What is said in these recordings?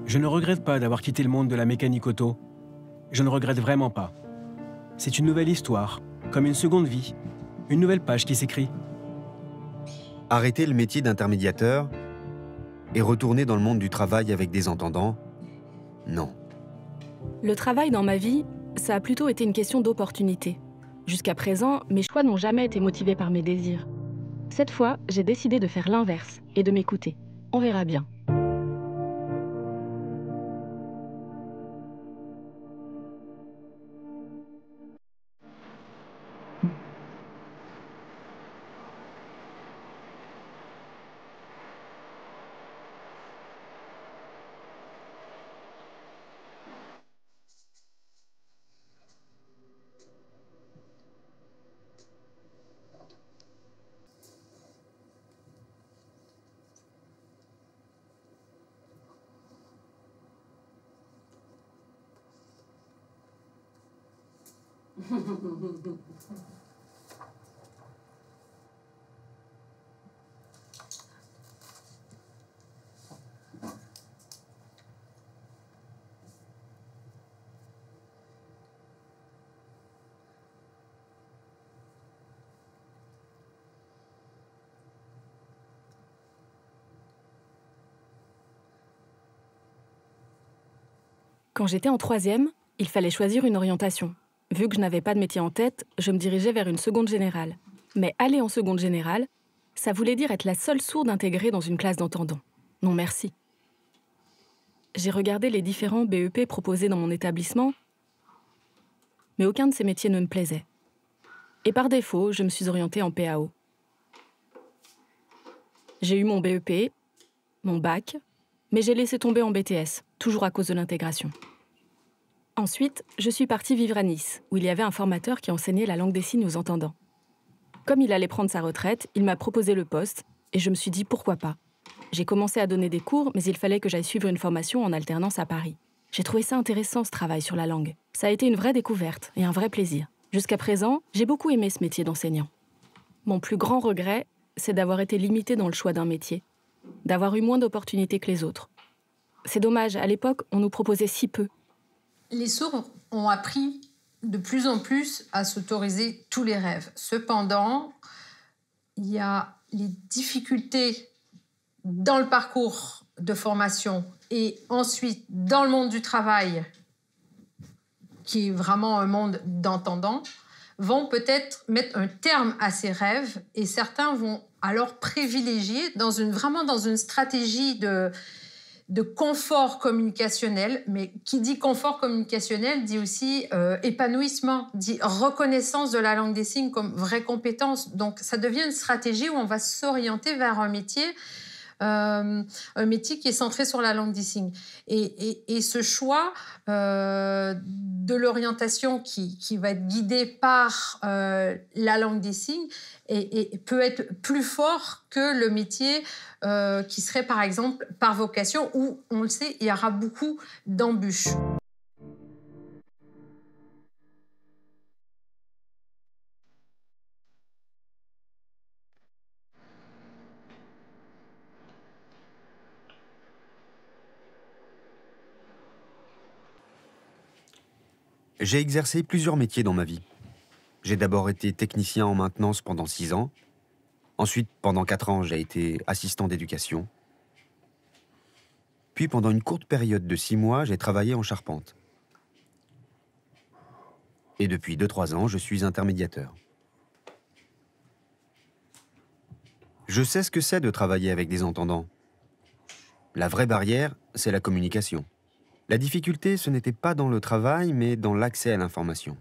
Je ne regrette pas d'avoir quitté le monde de la mécanique auto. Je ne regrette vraiment pas. C'est une nouvelle histoire, comme une seconde vie, une nouvelle page qui s'écrit. Arrêter le métier d'intermédiateur et retourner dans le monde du travail avec des entendants, non. Le travail dans ma vie, ça a plutôt été une question d'opportunité. Jusqu'à présent, mes choix n'ont jamais été motivés par mes désirs. Cette fois, j'ai décidé de faire l'inverse et de m'écouter. On verra bien. Quand j'étais en troisième, il fallait choisir une orientation. Vu que je n'avais pas de métier en tête, je me dirigeais vers une seconde générale. Mais aller en seconde générale, ça voulait dire être la seule sourde intégrée dans une classe d'entendants. Non merci. J'ai regardé les différents BEP proposés dans mon établissement, mais aucun de ces métiers ne me plaisait. Et par défaut, je me suis orientée en PAO. J'ai eu mon BEP, mon bac, mais j'ai laissé tomber en BTS, toujours à cause de l'intégration. Ensuite, je suis partie vivre à Nice, où il y avait un formateur qui enseignait la langue des signes aux entendants. Comme il allait prendre sa retraite, il m'a proposé le poste, et je me suis dit pourquoi pas. J'ai commencé à donner des cours, mais il fallait que j'aille suivre une formation en alternance à Paris. J'ai trouvé ça intéressant, ce travail sur la langue. Ça a été une vraie découverte et un vrai plaisir. Jusqu'à présent, j'ai beaucoup aimé ce métier d'enseignant. Mon plus grand regret, c'est d'avoir été limitée dans le choix d'un métier, d'avoir eu moins d'opportunités que les autres. C'est dommage, à l'époque, on nous proposait si peu. Les sourds ont appris de plus en plus à s'autoriser tous les rêves. Cependant, il y a les difficultés dans le parcours de formation et ensuite dans le monde du travail, qui est vraiment un monde d'entendants, vont peut-être mettre un terme à ces rêves et certains vont alors privilégier vraiment dans une stratégie de confort communicationnel, mais qui dit confort communicationnel dit aussi épanouissement, dit reconnaissance de la langue des signes comme vraie compétence. Donc ça devient une stratégie où on va s'orienter vers un métier qui est centré sur la langue des signes. Et ce choix de l'orientation qui va être guidé par la langue des signes et peut être plus fort que le métier qui serait par exemple par vocation où, on le sait, il y aura beaucoup d'embûches. J'ai exercé plusieurs métiers dans ma vie. J'ai d'abord été technicien en maintenance pendant 6 ans. Ensuite, pendant 4 ans, j'ai été assistant d'éducation. Puis, pendant une courte période de 6 mois, j'ai travaillé en charpente. Et depuis 2-3 ans, je suis intermédiateur. Je sais ce que c'est de travailler avec des entendants. La vraie barrière, c'est la communication. La difficulté, ce n'était pas dans le travail, mais dans l'accès à l'information.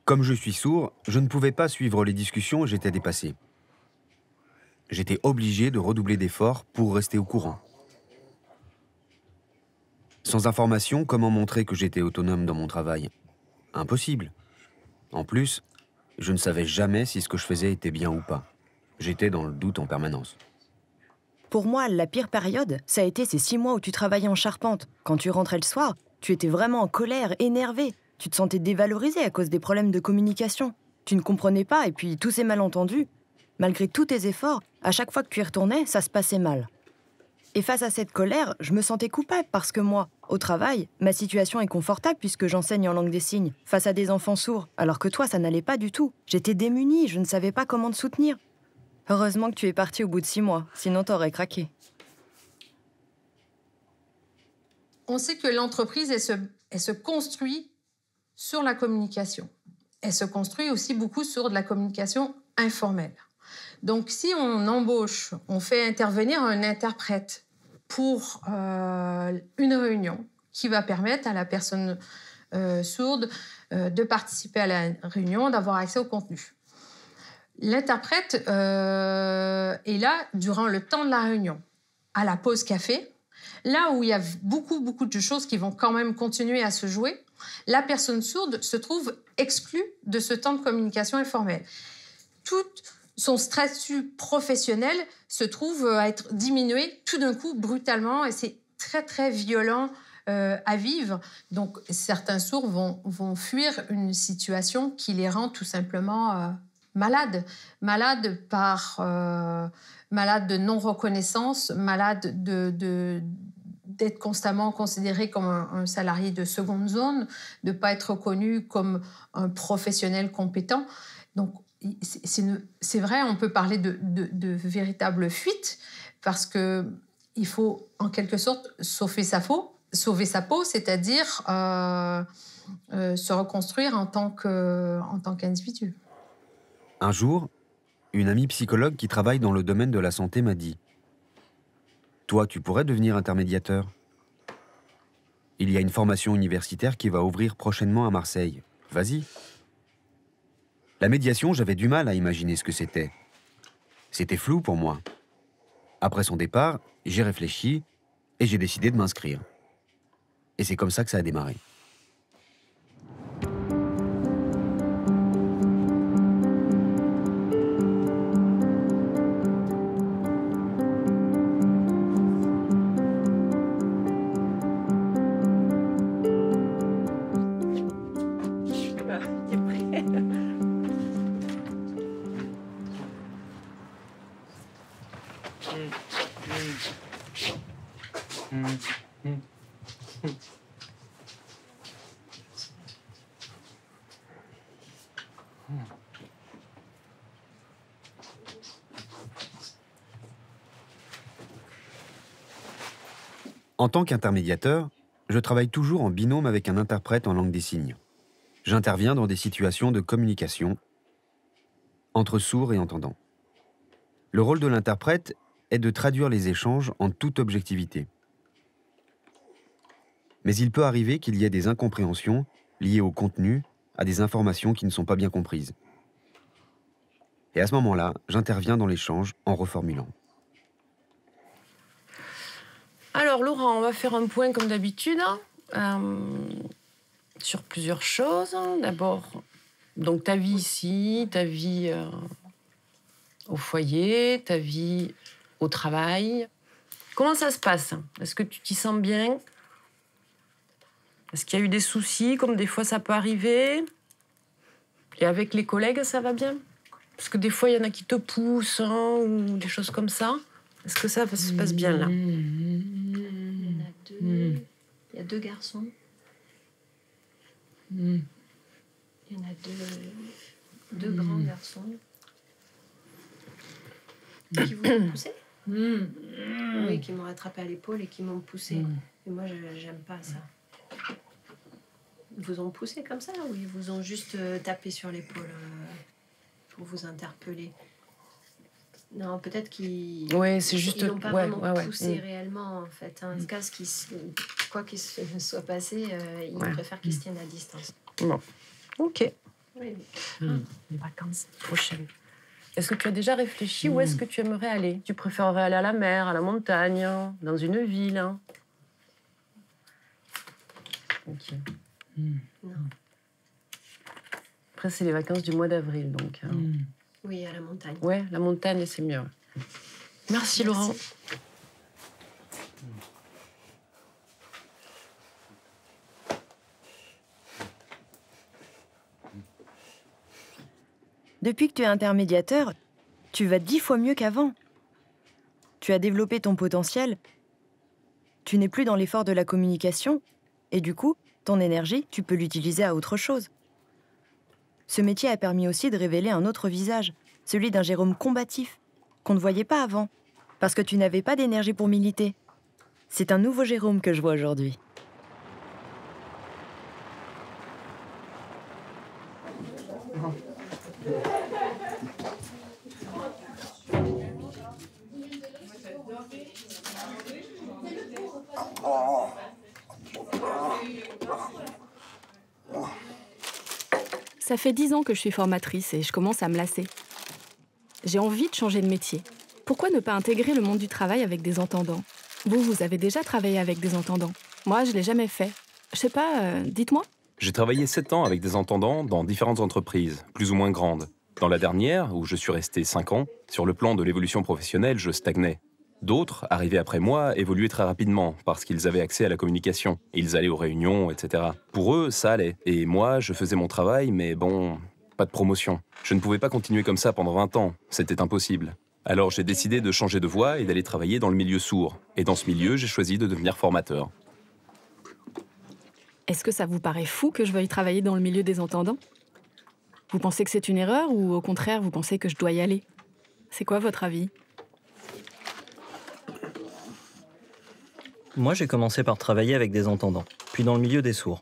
Comme je suis sourd, je ne pouvais pas suivre les discussions et j'étais dépassé. J'étais obligé de redoubler d'efforts pour rester au courant. Sans information, comment montrer que j'étais autonome dans mon travail? Impossible. En plus, je ne savais jamais si ce que je faisais était bien ou pas. J'étais dans le doute en permanence. Pour moi, la pire période, ça a été ces 6 mois où tu travaillais en charpente. Quand tu rentrais le soir, tu étais vraiment en colère, énervé. Tu te sentais dévalorisé à cause des problèmes de communication. Tu ne comprenais pas et puis tous ces malentendus. Malgré tous tes efforts, à chaque fois que tu y retournais, ça se passait mal. Et face à cette colère, je me sentais coupable parce que moi, au travail, ma situation est confortable puisque j'enseigne en langue des signes face à des enfants sourds, alors que toi, ça n'allait pas du tout. J'étais démunie, je ne savais pas comment te soutenir. Heureusement que tu es partie au bout de 6 mois, sinon t'aurais craqué. On sait que l'entreprise, elle se construit sur la communication. Elle se construit aussi beaucoup sur de la communication informelle. Donc, si on embauche, on fait intervenir un interprète pour une réunion qui va permettre à la personne sourde de participer à la réunion, d'avoir accès au contenu. L'interprète est là durant le temps de la réunion, à la pause café, là où il y a beaucoup de choses qui vont quand même continuer à se jouer. La personne sourde se trouve exclue de ce temps de communication informelle. Tout son statut professionnel se trouve à être diminué tout d'un coup, brutalement, et c'est très violent à vivre. Donc, certains sourds vont fuir une situation qui les rend tout simplement malades. Malades malades de non-reconnaissance, malades d'être constamment considéré comme un salarié de seconde zone, de ne pas être reconnu comme un professionnel compétent. Donc, c'est vrai, on peut parler de véritable fuite parce qu'il faut, en quelque sorte, sauver sa peau, c'est-à-dire se reconstruire en tant qu'individu. Un jour, une amie psychologue qui travaille dans le domaine de la santé m'a dit « Toi, tu pourrais devenir intermédiateur. Il y a une formation universitaire qui va ouvrir prochainement à Marseille. Vas-y. » La médiation, j'avais du mal à imaginer ce que c'était. C'était flou pour moi. Après son départ, j'ai réfléchi et j'ai décidé de m'inscrire. Et c'est comme ça que ça a démarré. En tant qu'intermédiateur, je travaille toujours en binôme avec un interprète en langue des signes. J'interviens dans des situations de communication entre sourds et entendants. Le rôle de l'interprète est de traduire les échanges en toute objectivité. Mais il peut arriver qu'il y ait des incompréhensions liées au contenu, à des informations qui ne sont pas bien comprises. Et à ce moment-là, j'interviens dans l'échange en reformulant. Alors Laurent, on va faire un point comme d'habitude sur plusieurs choses. D'abord, donc ta vie ici, ta vie au foyer, ta vie au travail. Comment ça se passe? Est-ce que tu t'y sens bien? Est-ce qu'il y a eu des soucis, comme des fois ça peut arriver? Et avec les collègues, ça va bien? Parce que des fois, il y en a qui te poussent ou des choses comme ça. Est-ce que ça se passe bien là? Il y a deux garçons. Il y en a deux grands garçons qui vous ont poussé. Oui, qui m'ont rattrapé à l'épaule et qui m'ont poussé. Et moi, j'aime pas ça. Ils vous ont poussé comme ça ou ils vous ont juste tapé sur l'épaule pour vous interpeller? Non, peut-être qu'ils c'est juste... ils n'ont pas vraiment poussé réellement, en fait. En tout cas, quoi qu'il se soit passé, ils préfèrent qu'ils se tiennent à distance. Bon, ok. Oui. Les vacances prochaines. Est-ce que tu as déjà réfléchi où est-ce que tu aimerais aller? Tu préférerais aller à la mer, à la montagne, dans une ville? Ok. Non. Après, c'est les vacances du mois d'avril, donc... Oui, à la montagne. Ouais, la montagne, c'est mieux. Merci. Laurent. Depuis que tu es intermédiateur, tu vas 10 fois mieux qu'avant. Tu as développé ton potentiel. Tu n'es plus dans l'effort de la communication. Et du coup, ton énergie, tu peux l'utiliser à autre chose. Ce métier a permis aussi de révéler un autre visage, celui d'un Jérôme combatif, qu'on ne voyait pas avant, parce que tu n'avais pas d'énergie pour militer. C'est un nouveau Jérôme que je vois aujourd'hui. Ça fait 10 ans que je suis formatrice et je commence à me lasser. J'ai envie de changer de métier. Pourquoi ne pas intégrer le monde du travail avec des entendants ? Vous avez déjà travaillé avec des entendants. Moi, je ne l'ai jamais fait. Je sais pas, dites-moi. J'ai travaillé 7 ans avec des entendants dans différentes entreprises, plus ou moins grandes. Dans la dernière, où je suis resté 5 ans, sur le plan de l'évolution professionnelle, je stagnais. D'autres, arrivés après moi, évoluaient très rapidement parce qu'ils avaient accès à la communication. Ils allaient aux réunions, etc. Pour eux, ça allait. Et moi, je faisais mon travail, mais bon, pas de promotion. Je ne pouvais pas continuer comme ça pendant 20 ans. C'était impossible. Alors j'ai décidé de changer de voie et d'aller travailler dans le milieu sourd. Et dans ce milieu, j'ai choisi de devenir formateur. Est-ce que ça vous paraît fou que je veuille travailler dans le milieu des entendants ? Vous pensez que c'est une erreur ou au contraire, vous pensez que je dois y aller ? C'est quoi votre avis ? Moi, j'ai commencé par travailler avec des entendants, puis dans le milieu des sourds.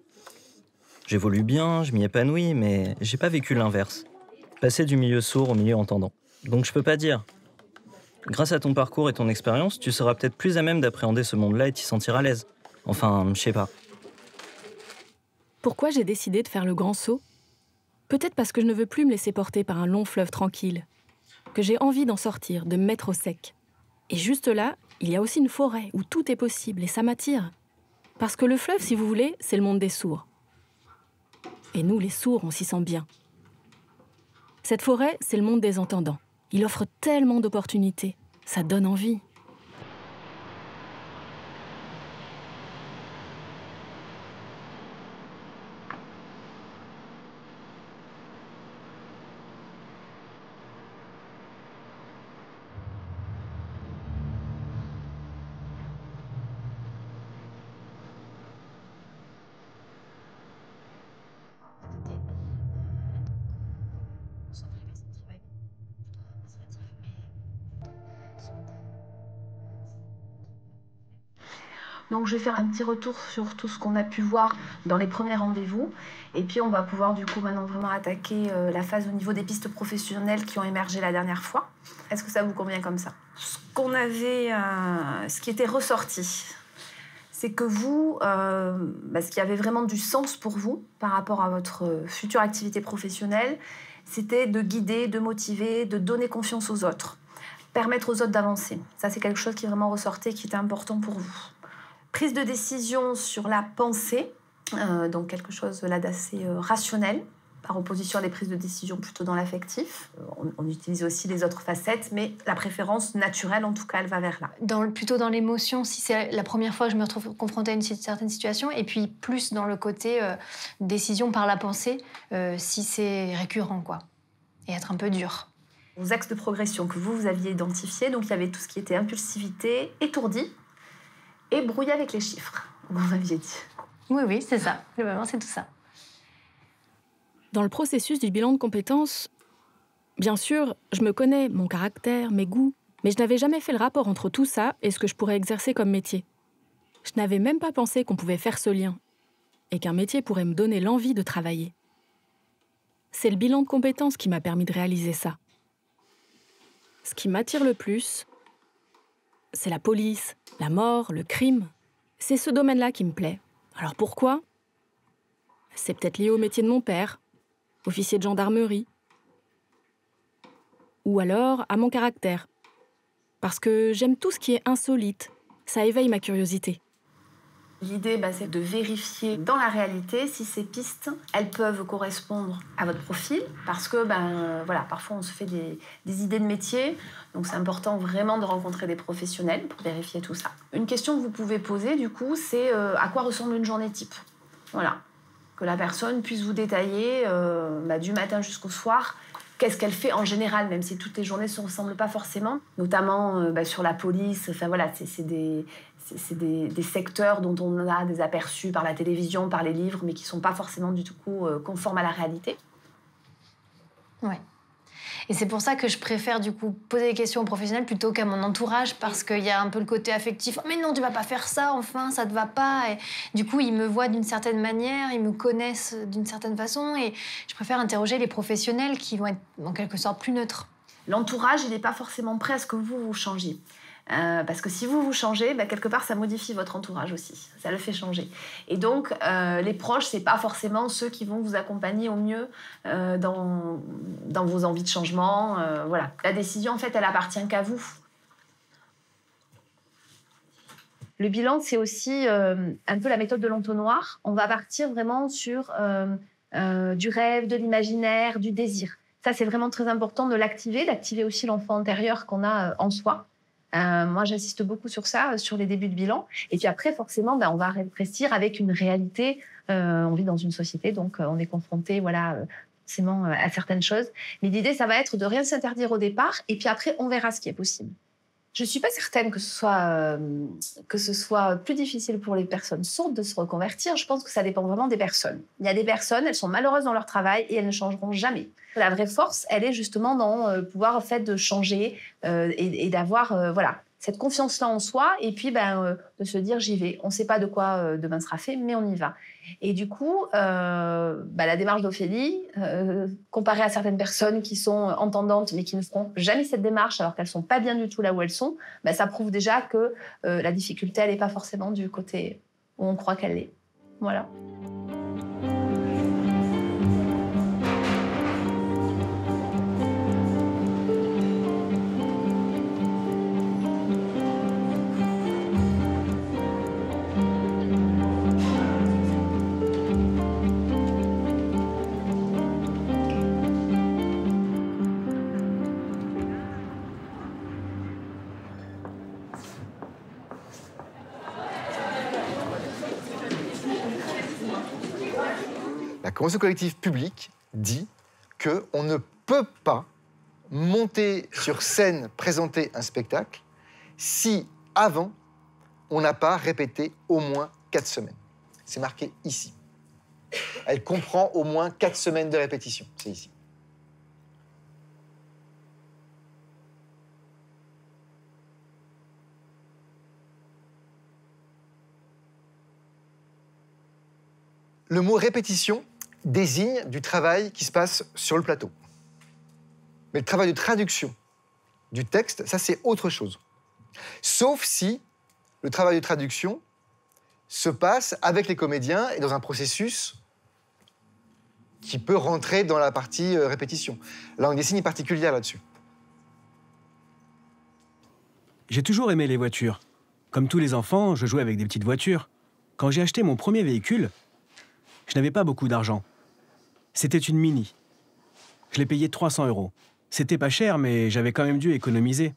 J'évolue bien, je m'y épanouis, mais j'ai pas vécu l'inverse. Passer du milieu sourd au milieu entendant. Donc je peux pas dire. Grâce à ton parcours et ton expérience, tu seras peut-être plus à même d'appréhender ce monde-là et t'y sentir à l'aise. Enfin, je sais pas. Pourquoi j'ai décidé de faire le grand saut ? Peut-être parce que je ne veux plus me laisser porter par un long fleuve tranquille. Que j'ai envie d'en sortir, de me mettre au sec. Et juste là, il y a aussi une forêt où tout est possible et ça m'attire. Parce que le fleuve, si vous voulez, c'est le monde des sourds. Et nous, les sourds, on s'y sent bien. Cette forêt, c'est le monde des entendants. Il offre tellement d'opportunités. Ça donne envie. Donc je vais faire un petit retour sur tout ce qu'on a pu voir dans les premiers rendez-vous. Et puis on va pouvoir du coup maintenant vraiment attaquer la phase au niveau des pistes professionnelles qui ont émergé la dernière fois. Est-ce que ça vous convient comme ça ? Ce qui était ressorti, c'est que vous, ce qui avait vraiment du sens pour vous par rapport à votre future activité professionnelle, c'était de guider, de motiver, de donner confiance aux autres, permettre aux autres d'avancer. Ça, c'est quelque chose qui est vraiment ressorti, qui était important pour vous. Prise de décision sur la pensée, donc quelque chose là d'assez rationnel, par opposition à des prises de décision plutôt dans l'affectif. On utilise aussi les autres facettes, mais la préférence naturelle, en tout cas, elle va vers là. Plutôt dans l'émotion, si c'est la première fois que je me retrouve confrontée à une certaine situation, et puis plus dans le côté décision par la pensée, si c'est récurrent, quoi, et être un peu dur. Aux axes de progression que vous aviez identifiés, donc il y avait tout ce qui était impulsivité, étourdi, et brouillé avec les chiffres, vous m'aviez dit. Oui, c'est ça. Globalement, c'est tout ça. Dans le processus du bilan de compétences, bien sûr, je me connais, mon caractère, mes goûts, mais je n'avais jamais fait le rapport entre tout ça et ce que je pourrais exercer comme métier. Je n'avais même pas pensé qu'on pouvait faire ce lien et qu'un métier pourrait me donner l'envie de travailler. C'est le bilan de compétences qui m'a permis de réaliser ça. Ce qui m'attire le plus, c'est la police, la mort, le crime. C'est ce domaine-là qui me plaît. Alors pourquoi ? C'est peut-être lié au métier de mon père, officier de gendarmerie. Ou alors à mon caractère. Parce que j'aime tout ce qui est insolite. Ça éveille ma curiosité. L'idée, c'est de vérifier dans la réalité si ces pistes, elles peuvent correspondre à votre profil. Parce que, parfois, on se fait des idées de métier. Donc, c'est important vraiment de rencontrer des professionnels pour vérifier tout ça. Une question que vous pouvez poser, du coup, c'est à quoi ressemble une journée type ? Voilà. Que la personne puisse vous détailler du matin jusqu'au soir qu'est-ce qu'elle fait en général, même si toutes les journées ne se ressemblent pas forcément, notamment sur la police. Enfin voilà, c'est des secteurs dont on a des aperçus par la télévision, par les livres, mais qui ne sont pas forcément du tout conformes à la réalité. Ouais. Et c'est pour ça que je préfère du coup poser des questions aux professionnels plutôt qu'à mon entourage, parce qu'il y a un peu le côté affectif. Mais non, tu vas pas faire ça, enfin, ça te va pas. Et du coup, ils me voient d'une certaine manière, ils me connaissent d'une certaine façon, et je préfère interroger les professionnels qui vont être en quelque sorte plus neutres. L'entourage, il n'est pas forcément prêt à ce que vous changiez. Parce que si vous changez, quelque part, ça modifie votre entourage aussi. Ça le fait changer. Et donc, les proches, ce n'est pas forcément ceux qui vont vous accompagner au mieux dans vos envies de changement. Voilà. La décision, en fait, elle appartient qu'à vous. Le bilan, c'est aussi un peu la méthode de l'entonnoir. On va partir vraiment sur du rêve, de l'imaginaire, du désir. Ça, c'est vraiment très important de l'activer, d'activer aussi l'enfant intérieur qu'on a en soi. Moi, j'insiste beaucoup sur ça, sur les débuts de bilan. Et puis après, forcément, on va rétrécir avec une réalité. On vit dans une société, donc on est confronté, forcément à certaines choses. Mais l'idée, ça va être de rien s'interdire au départ. Et puis après, on verra ce qui est possible. Je ne suis pas certaine que ce soit plus difficile pour les personnes sourdes de se reconvertir. Je pense que ça dépend vraiment des personnes. Il y a des personnes, elles sont malheureuses dans leur travail et elles ne changeront jamais. La vraie force, elle est justement dans le pouvoir en fait, de changer et d'avoir cette confiance-là en soi et puis de se dire j'y vais. On ne sait pas de quoi demain sera fait, mais on y va. Et du coup, la démarche d'Ophélie, comparée à certaines personnes qui sont entendantes mais qui ne feront jamais cette démarche alors qu'elles ne sont pas bien du tout là où elles sont, ça prouve déjà que la difficulté, elle n'est pas forcément du côté où on croit qu'elle l'est. Voilà. La convention collective publique dit qu'on ne peut pas monter sur scène, présenter un spectacle, si avant, on n'a pas répété au moins 4 semaines. C'est marqué ici. Elle comprend au moins 4 semaines de répétition. C'est ici. Le mot répétition désigne du travail qui se passe sur le plateau. Mais le travail de traduction du texte, ça c'est autre chose. Sauf si le travail de traduction se passe avec les comédiens et dans un processus qui peut rentrer dans la partie répétition. La langue des signes est particulière là-dessus. J'ai toujours aimé les voitures. Comme tous les enfants, je jouais avec des petites voitures. Quand j'ai acheté mon premier véhicule, je n'avais pas beaucoup d'argent. C'était une Mini. Je l'ai payé 300 €. C'était pas cher, mais j'avais quand même dû économiser.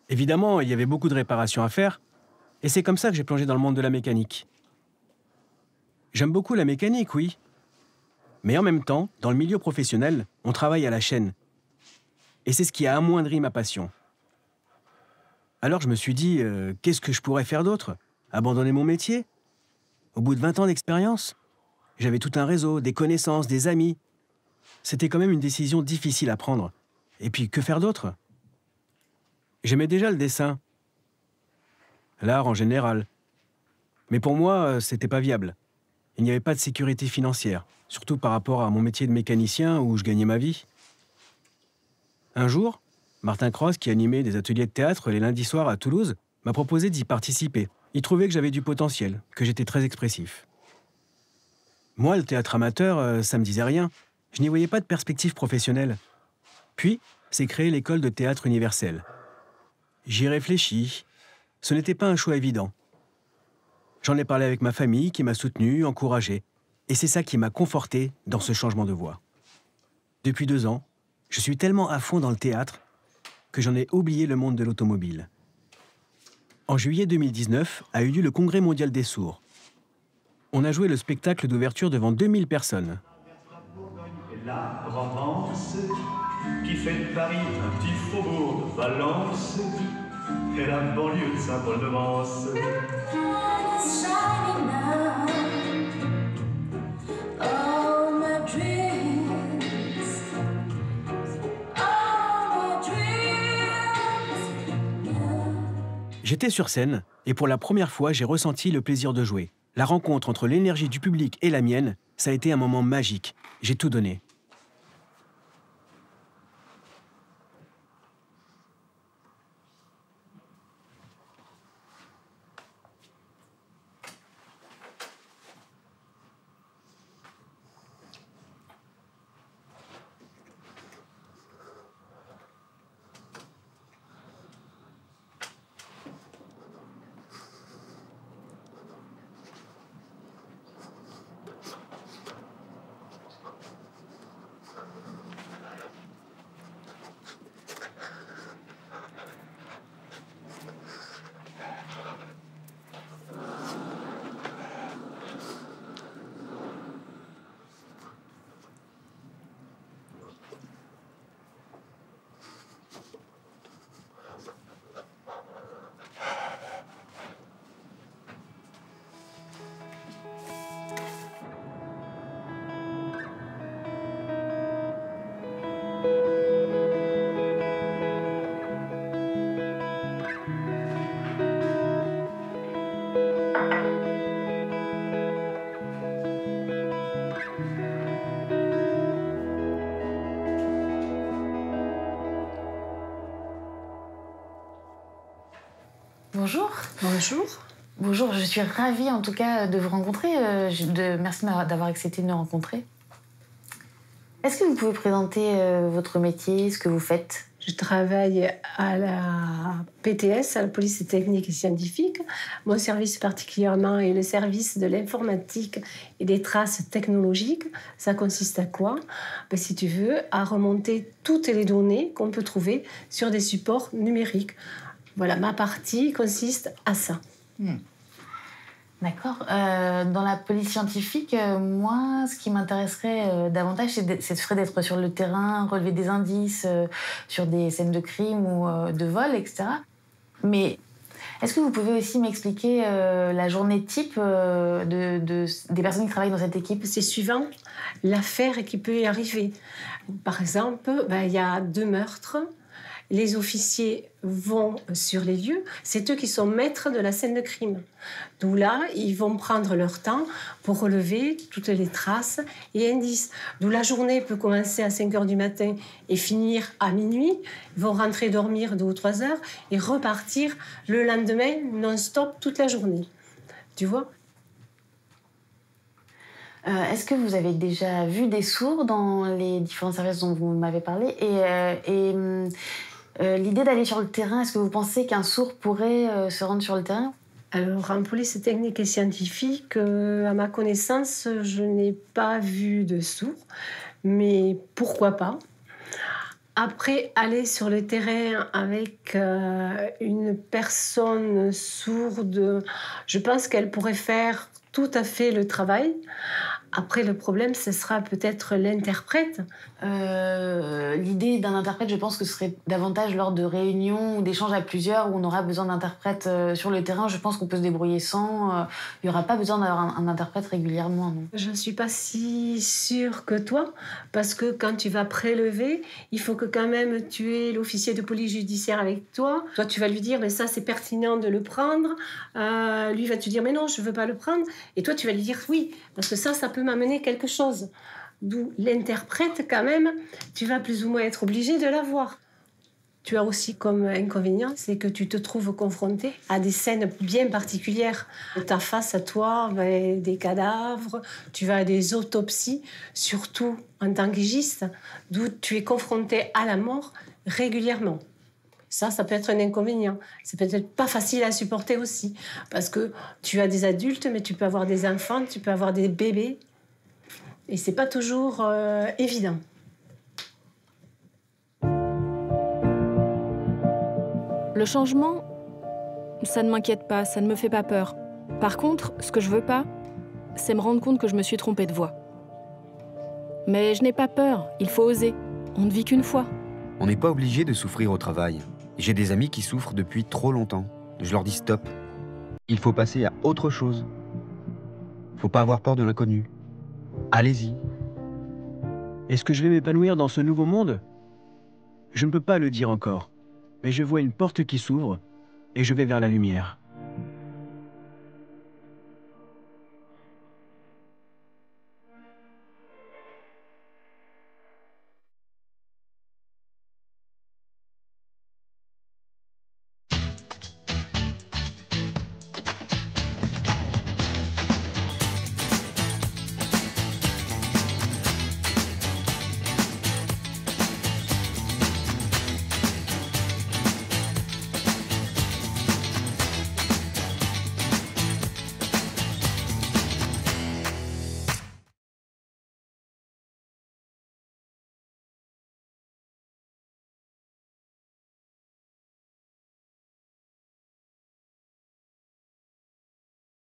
Évidemment, il y avait beaucoup de réparations à faire, et c'est comme ça que j'ai plongé dans le monde de la mécanique. J'aime beaucoup la mécanique, oui. Mais en même temps, dans le milieu professionnel, on travaille à la chaîne. Et c'est ce qui a amoindri ma passion. Alors je me suis dit, qu'est-ce que je pourrais faire d'autre? Abandonner mon métier? Au bout de 20 ans d'expérience? J'avais tout un réseau, des connaissances, des amis. C'était quand même une décision difficile à prendre. Et puis, que faire d'autre? J'aimais déjà le dessin. L'art en général. Mais pour moi, c'était pas viable. Il n'y avait pas de sécurité financière, surtout par rapport à mon métier de mécanicien où je gagnais ma vie. Un jour, Martin Cross, qui animait des ateliers de théâtre les lundis soirs à Toulouse, m'a proposé d'y participer. Il trouvait que j'avais du potentiel, que j'étais très expressif. Moi, le théâtre amateur, ça me disait rien. Je n'y voyais pas de perspective professionnelle. Puis, s'est créée l'école de théâtre universel. J'y réfléchis. Ce n'était pas un choix évident. J'en ai parlé avec ma famille qui m'a soutenu, encouragé. Et c'est ça qui m'a conforté dans ce changement de voie. Depuis 2 ans, je suis tellement à fond dans le théâtre que j'en ai oublié le monde de l'automobile. En juillet 2019 a eu lieu le Congrès mondial des sourds. On a joué le spectacle d'ouverture devant 2000 personnes. La Provence, fait de Paris un petit faubourg de Valence et la banlieue de Saint-Paul-de-Vence. J'étais sur scène et pour la première fois, j'ai ressenti le plaisir de jouer. La rencontre entre l'énergie du public et la mienne, ça a été un moment magique. J'ai tout donné. Bonjour. Bonjour. Bonjour, je suis ravie en tout cas de vous rencontrer. Merci d'avoir accepté de nous rencontrer. Est-ce que vous pouvez présenter votre métier, ce que vous faites? Je travaille à la PTS, à la police technique et scientifique. Mon service particulièrement est le service de l'informatique et des traces technologiques. Ça consiste à quoi? Si tu veux, à remonter toutes les données qu'on peut trouver sur des supports numériques. Voilà, ma partie consiste à ça. D'accord. Dans la police scientifique, moi, ce qui m'intéresserait davantage, ce serait d'être sur le terrain, relever des indices sur des scènes de crime ou de vol, etc. Mais est-ce que vous pouvez aussi m'expliquer la journée type des personnes qui travaillent dans cette équipe? C'est suivant l'affaire qui peut y arriver. Par exemple, il y a 2 meurtres. Les officiers vont sur les lieux, c'est eux qui sont maîtres de la scène de crime. D'où là, ils vont prendre leur temps pour relever toutes les traces et indices. D'où la journée peut commencer à 5 h du matin et finir à minuit. Ils vont rentrer dormir 2 ou 3 heures et repartir le lendemain non-stop toute la journée. Tu vois ? Est-ce que vous avez déjà vu des sourds dans les différents services dont vous m'avez parlé? L'idée d'aller sur le terrain, est-ce que vous pensez qu'un sourd pourrait se rendre sur le terrain? Alors, en police technique et scientifique, à ma connaissance, je n'ai pas vu de sourds, mais pourquoi pas? Après, aller sur le terrain avec une personne sourde, je pense qu'elle pourrait faire tout à fait le travail. Après, le problème, ce sera peut-être l'interprète. L'idée d'un interprète, je pense que ce serait davantage lors de réunions ou d'échanges à plusieurs où on aura besoin d'interprètes sur le terrain. Je pense qu'on peut se débrouiller sans. Il n'y aura pas besoin d'avoir un interprète régulièrement. Non. Je ne suis pas si sûre que toi, parce que quand tu vas prélever, il faut que quand même tu aies l'officier de police judiciaire avec toi. Toi, tu vas lui dire, mais ça, c'est pertinent de le prendre. Lui va te dire, mais non, je ne veux pas le prendre. Et toi, tu vas lui dire oui, parce que ça peut m'amener quelque chose. D'où l'interprète, quand même, tu vas plus ou moins être obligé de l'avoir. Tu as aussi comme inconvénient, c'est que tu te trouves confronté à des scènes bien particulières. Tu as face à toi des cadavres, tu vas à des autopsies, surtout en tant que légiste, d'où tu es confronté à la mort régulièrement. Ça peut être un inconvénient. C'est peut-être pas facile à supporter aussi, parce que tu as des adultes, mais tu peux avoir des enfants, tu peux avoir des bébés, et c'est pas toujours évident. Le changement, ça ne m'inquiète pas, ça ne me fait pas peur. Par contre, ce que je veux pas, c'est me rendre compte que je me suis trompée de voie. Mais je n'ai pas peur, il faut oser. On ne vit qu'une fois. On n'est pas obligé de souffrir au travail. J'ai des amis qui souffrent depuis trop longtemps. Je leur dis stop. Il faut passer à autre chose. Faut pas avoir peur de l'inconnu. Allez-y. Est-ce que je vais m'épanouir dans ce nouveau monde? Je ne peux pas le dire encore, mais je vois une porte qui s'ouvre et je vais vers la lumière.